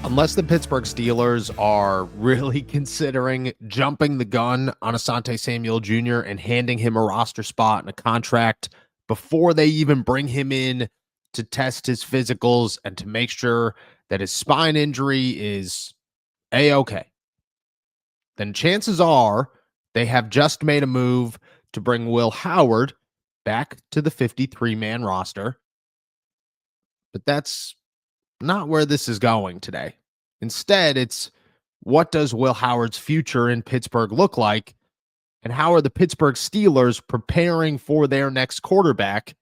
Unless the Pittsburgh Steelers are really considering jumping the gun on Asante Samuel Jr. and handing him a roster spot and a contract before they even bring him in to test his physicals and to make sure that his spine injury is A-okay, then chances are they have just made a move to bring Will Howard back to the 53-man roster. But that's not where this is going today. Instead, it's what does Will Howard's future in Pittsburgh look like? And how are the Pittsburgh Steelers preparing for their next quarterback?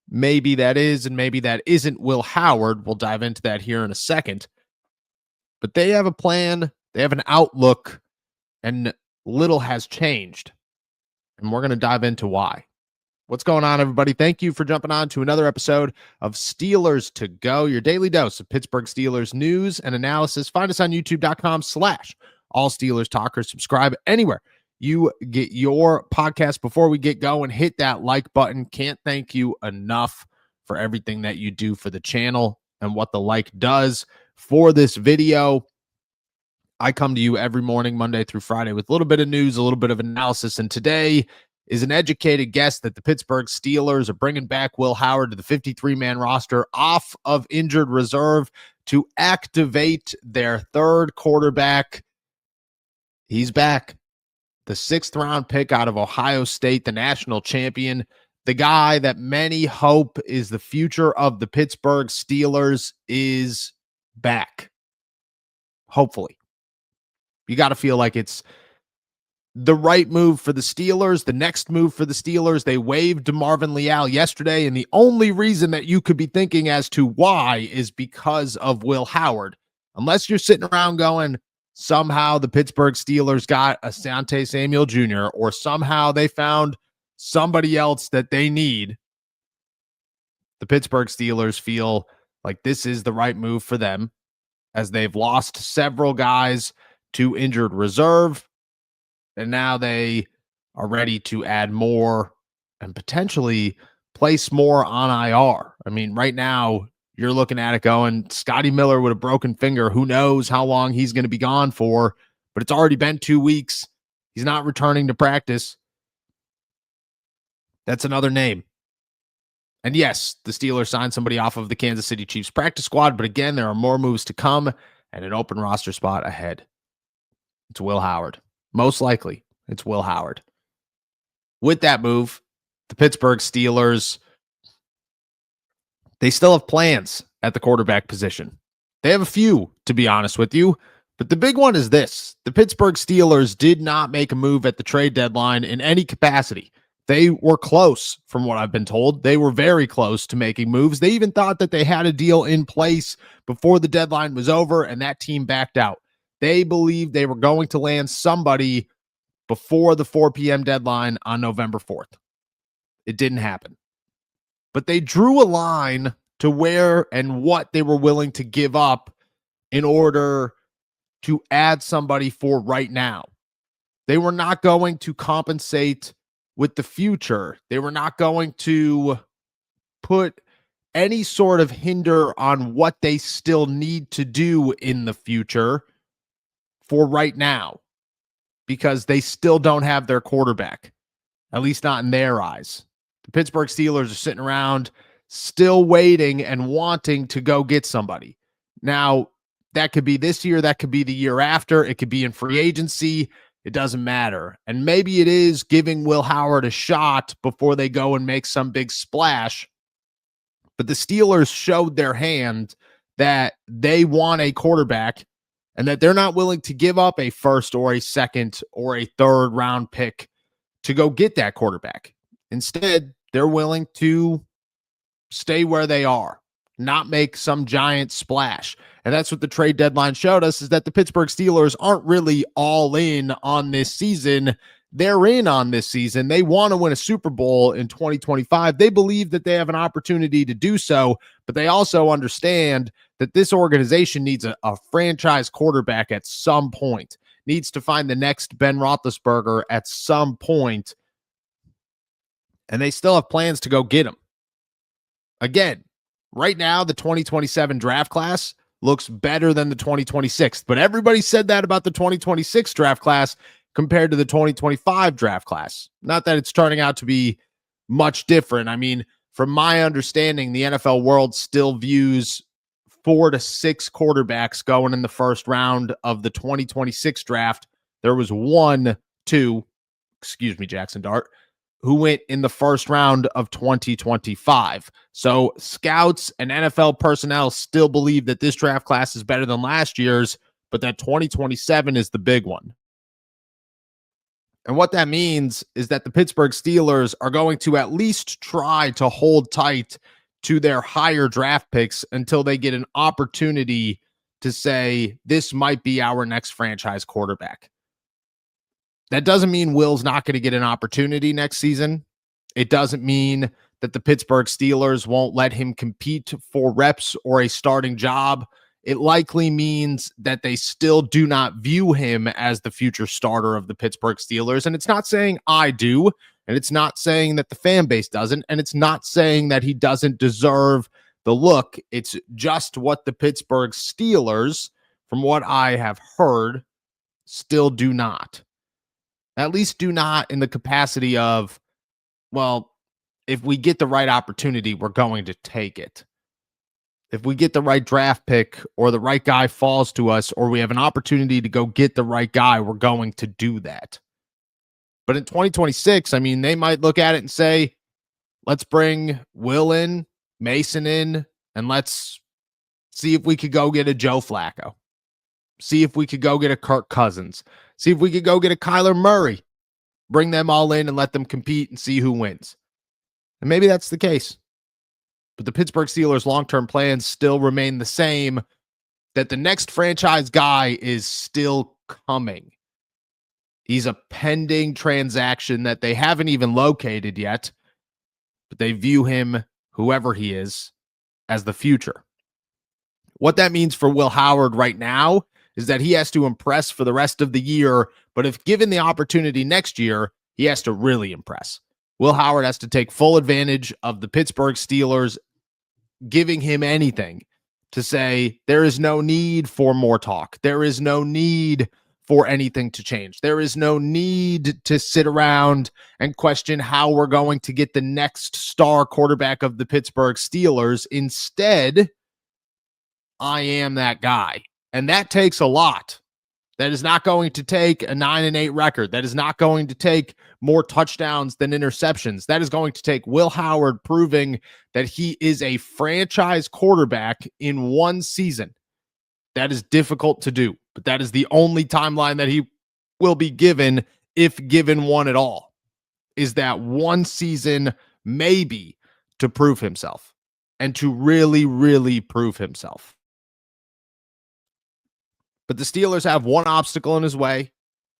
Maybe that is, and maybe that isn't Will Howard. We'll dive into that here in a second. But they have a plan, they have an outlook, and little has changed. And we're going to dive into why. What's going on, everybody? Thank you for jumping on to another episode of Steelers to Go, your daily dose of Pittsburgh Steelers news and analysis. Find us on youtube.com/all Steelers talkers. Subscribe anywhere you get your podcast. Before we get going, hit that like button. Can't thank you enough for everything that you do for the channel and what the like does for this video. I come to you every morning, Monday through Friday, with a little bit of news, a little bit of analysis, and today is an educated guess that the Pittsburgh Steelers are bringing back Will Howard to the 53-man roster off of injured reserve to activate their third quarterback. He's back. The 6th-round pick out of Ohio State, the national champion, the guy that many hope is the future of the Pittsburgh Steelers is back. Hopefully. You got to feel like it's the right move for the Steelers, the next move for the Steelers. They waived Marvin Leal yesterday, and the only reason that you could be thinking as to why is because of Will Howard. Unless you're sitting around going, somehow the Pittsburgh Steelers got Asante Samuel Jr., or somehow they found somebody else that they need. The Pittsburgh Steelers feel like this is the right move for them, as they've lost several guys to injured reserve. And now they are ready to add more and potentially place more on IR. I mean, right now, you're looking at it going, Scotty Miller with a broken finger. Who knows how long he's going to be gone for, but it's already been 2 weeks. He's not returning to practice. That's another name. And yes, the Steelers signed somebody off of the Kansas City Chiefs practice squad, but again, there are more moves to come and an open roster spot ahead. It's Will Howard. Most likely, it's Will Howard. With that move, the Pittsburgh Steelers, they still have plans at the quarterback position. They have a few, to be honest with you, but the big one is this. The Pittsburgh Steelers did not make a move at the trade deadline in any capacity. They were close, from what I've been told. They were very close to making moves. They even thought that they had a deal in place before the deadline was over, and that team backed out. They believed they were going to land somebody before the 4 p.m. deadline on November 4th. It didn't happen. But they drew a line to where and what they were willing to give up in order to add somebody for right now. They were not going to compensate with the future. They were not going to put any sort of hinder on what they still need to do in the future for right now, because they still don't have their quarterback, at least not in their eyes. The Pittsburgh Steelers are sitting around still waiting and wanting to go get somebody. Now, that could be this year, that could be the year after, it could be in free agency. It doesn't matter. And maybe it is giving Will Howard a shot before they go and make some big splash. But the Steelers showed their hand that they want a quarterback and that they're not willing to give up a first or a second or a third round pick to go get that quarterback. Instead, they're willing to stay where they are, not make some giant splash. And that's what the trade deadline showed us, is that the Pittsburgh Steelers aren't really all in on this season. They're in on this season. They want to win a Super Bowl in 2025. They believe that they have an opportunity to do so, but they also understand that this organization needs a franchise quarterback at some point, needs to find the next Ben Roethlisberger at some point, and they still have plans to go get him. Again, right now, the 2027 draft class looks better than the 2026. But everybody said that about the 2026 draft class compared to the 2025 draft class. Not that it's turning out to be much different. I mean, from my understanding, the NFL world still views 4 to 6 quarterbacks going in the first round of the 2026 draft. There was excuse me, Jackson Dart, who went in the first round of 2025. So scouts and NFL personnel still believe that this draft class is better than last year's, but that 2027 is the big one. And what that means is that the Pittsburgh Steelers are going to at least try to hold tight to their higher draft picks until they get an opportunity to say, this might be our next franchise quarterback. That doesn't mean Will's not going to get an opportunity next season. It doesn't mean that the Pittsburgh Steelers won't let him compete for reps or a starting job. It likely means that they still do not view him as the future starter of the Pittsburgh Steelers. And it's not saying I do, and it's not saying that the fan base doesn't, and it's not saying that he doesn't deserve the look. It's just what the Pittsburgh Steelers, from what I have heard, still do not. At least do not in the capacity of, well, if we get the right opportunity, we're going to take it. If we get the right draft pick or the right guy falls to us, or we have an opportunity to go get the right guy, we're going to do that. But in 2026, I mean, they might look at it and say, let's bring Will in, Mason in, and let's see if we could go get a Joe Flacco. See if we could go get a Kirk Cousins. See if we could go get a Kyler Murray. Bring them all in and let them compete and see who wins. And maybe that's the case. But the Pittsburgh Steelers' long-term plans still remain the same, that the next franchise guy is still coming. He's a pending transaction that they haven't even located yet, but they view him, whoever he is, as the future. What that means for Will Howard right now is that he has to impress for the rest of the year, but if given the opportunity next year, he has to really impress. Will Howard has to take full advantage of the Pittsburgh Steelers giving him anything to say there is no need for more talk. There is no need for anything to change. There is no need to sit around and question how we're going to get the next star quarterback of the Pittsburgh Steelers. Instead, I am that guy. And that takes a lot. That is not going to take a 9-8 record. That is not going to take more touchdowns than interceptions. That is going to take Will Howard proving that he is a franchise quarterback in one season. That is difficult to do, but that is the only timeline that he will be given, if given one at all, is that one season maybe to prove himself and to really, really prove himself. But the Steelers have one obstacle in his way.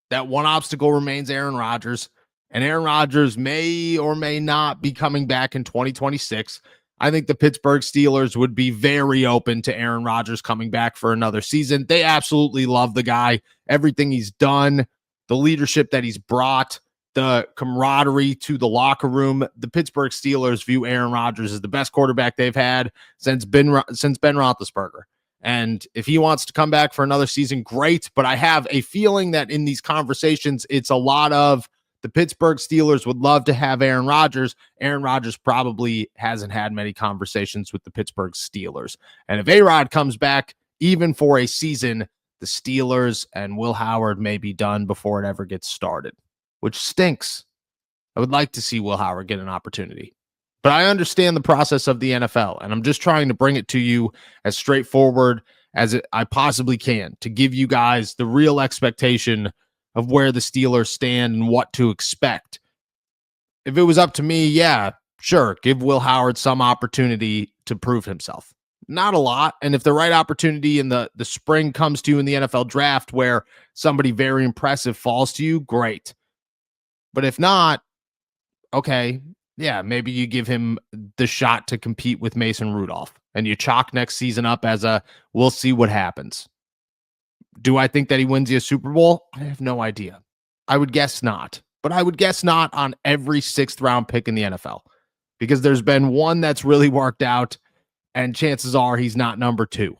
That one obstacle remains Aaron Rodgers. And Aaron Rodgers may or may not be coming back in 2026. I think the Pittsburgh Steelers would be very open to Aaron Rodgers coming back for another season. They absolutely love the guy, everything he's done, the leadership that he's brought, the camaraderie to the locker room. The Pittsburgh Steelers view Aaron Rodgers as the best quarterback they've had since Ben Roethlisberger. And if he wants to come back for another season, great. But I have a feeling that in these conversations, it's a lot of the Pittsburgh Steelers would love to have Aaron Rodgers. Aaron Rodgers probably hasn't had many conversations with the Pittsburgh Steelers. And if A-Rod comes back, even for a season, the Steelers and Will Howard may be done before it ever gets started, which stinks. I would like to see Will Howard get an opportunity. But I understand the process of the NFL, and I'm just trying to bring it to you as straightforward as I possibly can to give you guys the real expectation of where the Steelers stand and what to expect. If it was up to me, yeah, sure, give Will Howard some opportunity to prove himself. Not a lot, and if the right opportunity in the spring comes to you in the NFL draft where somebody very impressive falls to you, great. But if not, okay, yeah, maybe you give him the shot to compete with Mason Rudolph and you chalk next season up as we'll see what happens. Do I think that he wins you a Super Bowl? I have no idea. I would guess not, but I would guess not on every 6th round pick in the NFL because there's been one that's really worked out and chances are he's not number 2.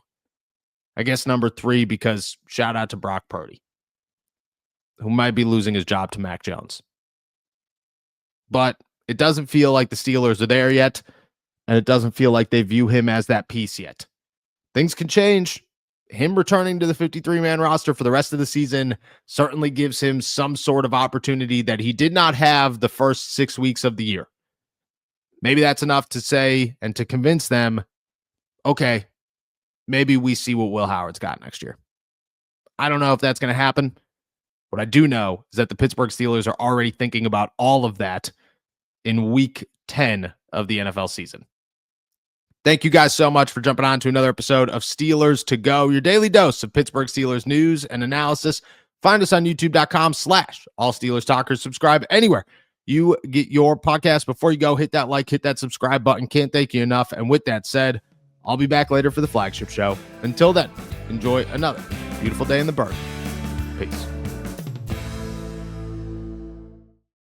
I guess number 3, because shout out to Brock Purdy, who might be losing his job to Mac Jones. But it doesn't feel like the Steelers are there yet, and it doesn't feel like they view him as that piece yet. Things can change. Him returning to the 53-man roster for the rest of the season certainly gives him some sort of opportunity that he did not have the first 6 weeks of the year. Maybe that's enough to say and to convince them, okay, maybe we see what Will Howard's got next year. I don't know if that's going to happen. What I do know is that the Pittsburgh Steelers are already thinking about all of that in week 10 of the NFL season. Thank you guys so much for jumping on to another episode of Steelers to Go, your daily dose of Pittsburgh Steelers news and analysis. Find us on youtube.com/All Steelers Talkers. Subscribe anywhere you get your podcast. Before you go, hit that like, hit that subscribe button. Can't thank you enough. And with that said, I'll be back later for the flagship show. Until then, enjoy another beautiful day in the Berg. Peace.